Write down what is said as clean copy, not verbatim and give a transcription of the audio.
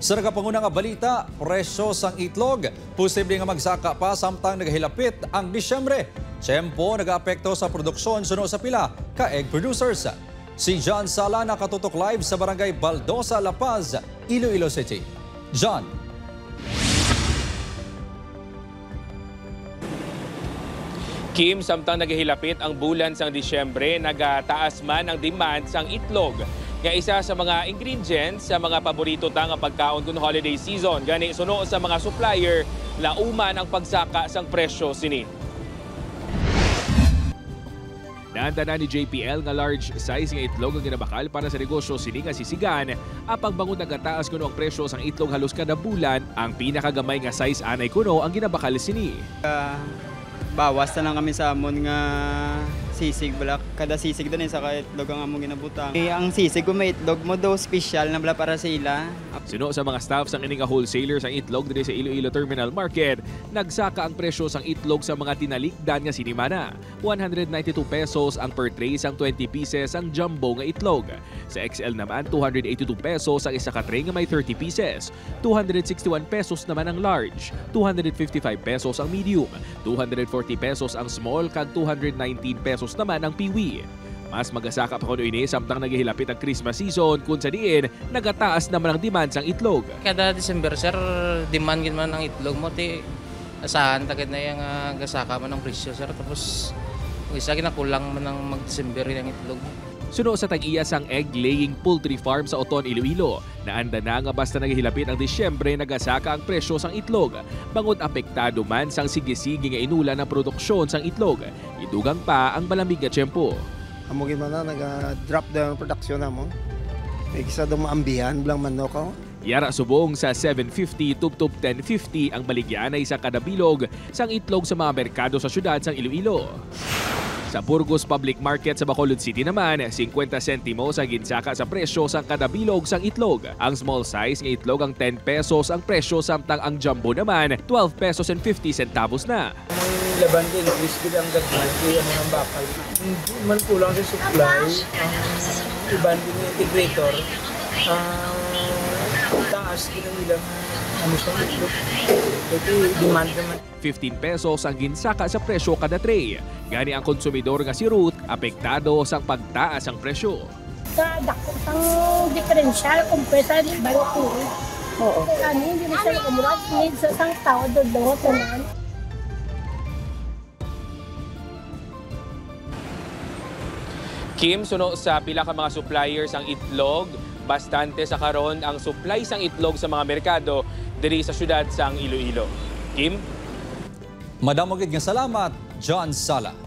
Sa nakapangunang nga balita, presyo sang itlog. Posible nga magsaka pa samtang naghilapit ang Disyembre. Tiyempo nag-aapekto sa produksyon suno sa pila ka egg producers. Si John Sala nakatutok live sa barangay Baldosa, La Paz, Iloilo City. John. Kim, samtang naghihilapit ang bulan sang Disyembre, nagataas man ang demand sang itlog. Nga isa sa mga ingredients sa mga paborito ta nga pagkaon kun holiday season. Gani suno sa mga supplier, lauman ang pagsaka sang presyo sini. Naantanan ni JPL nga large size nga itlog ang ginabakal para sa negosyo sini nga sisigan. Apang bangon nagataas kuno ang presyo sang itlog halos kada bulan, ang pinakagamay nga size anay kuno ang ginabakal sini. Bawas na lang kami sa amon nga sisig bala kada sisig doon sa itlog ang among ginabutang. Ang sisig ko may itlog mo daw special na bala para sa ila. Suno sa mga staff sang ining wholesaler sang itlog diri sa Iloilo Terminal Market, nagsaka ang presyo sang itlog sa mga tinalikdan nga sinimana. 192 pesos ang per tray sang 20 pieces ang jumbo nga itlog. Sa XL naman 282 pesos ang isa ka tray nga may 30 pieces. 261 pesos naman ang large. 255 pesos ang medium. 240 pesos ang small kag 219 pesos naman ang piwi. Mas magasaka pa kuno ini samtang naghihilapit ang Christmas season kung sa diin nagataas naman ang demand sang itlog. Kada December sir, demand gid man ang itlog mo ti asahan tagid na yang gasaka man ang presyo sir, tapos isa ginakulang man ang mag-December ang itlog. Suno sa tag-iya sang egg-laying poultry farm sa Oton, Iloilo. Naanda na nga basta naghihilapit ang Disyembre nagasaka ang presyo sang itlog. Bangod apektado man sang sige-sige nga inula ng produksyon sang itlog. Idugang pa ang malamig nga tiyempo. Amo gimana nag-drop down production namo. May kisa daw maambihan bilang manok ko. Yara subong sa 750 tub 1050 ang baligyan ay sa kada bilog sang itlog sa mga merkado sa syudad sang Iloilo. Sa Burgos Public Market sa Bacolod City naman, 50 sentimos ang ginsaka sa presyo sang kada bilog sang itlog. Ang small size ng itlog ang 10 pesos ang presyo samtang ang jumbo naman 12 pesos and 50 centavos na. May laban din, increase din ang gagawin ang mga bakal. Hindi man kulang sa supply, ang iban din yung integrator, taas din ang ilang sa itlog. Ito demand naman. 15 pesos ang ginsaka sa presyo kada tray. Gani ang konsumidor nga si Ruth, apektado sa pagtaas ang presyo. Sa dako sang diferensyal kumpara di bangko. Oo. Ani hindi na siya kumurag need sa sang tao dodongot naman. Kim, suno sa pila ka mga suppliers ang itlog, bastante sa karon ang supply sang itlog sa mga merkado diri sa syudad sang Iloilo. Kim? Madamogid nga salamat, John Sala.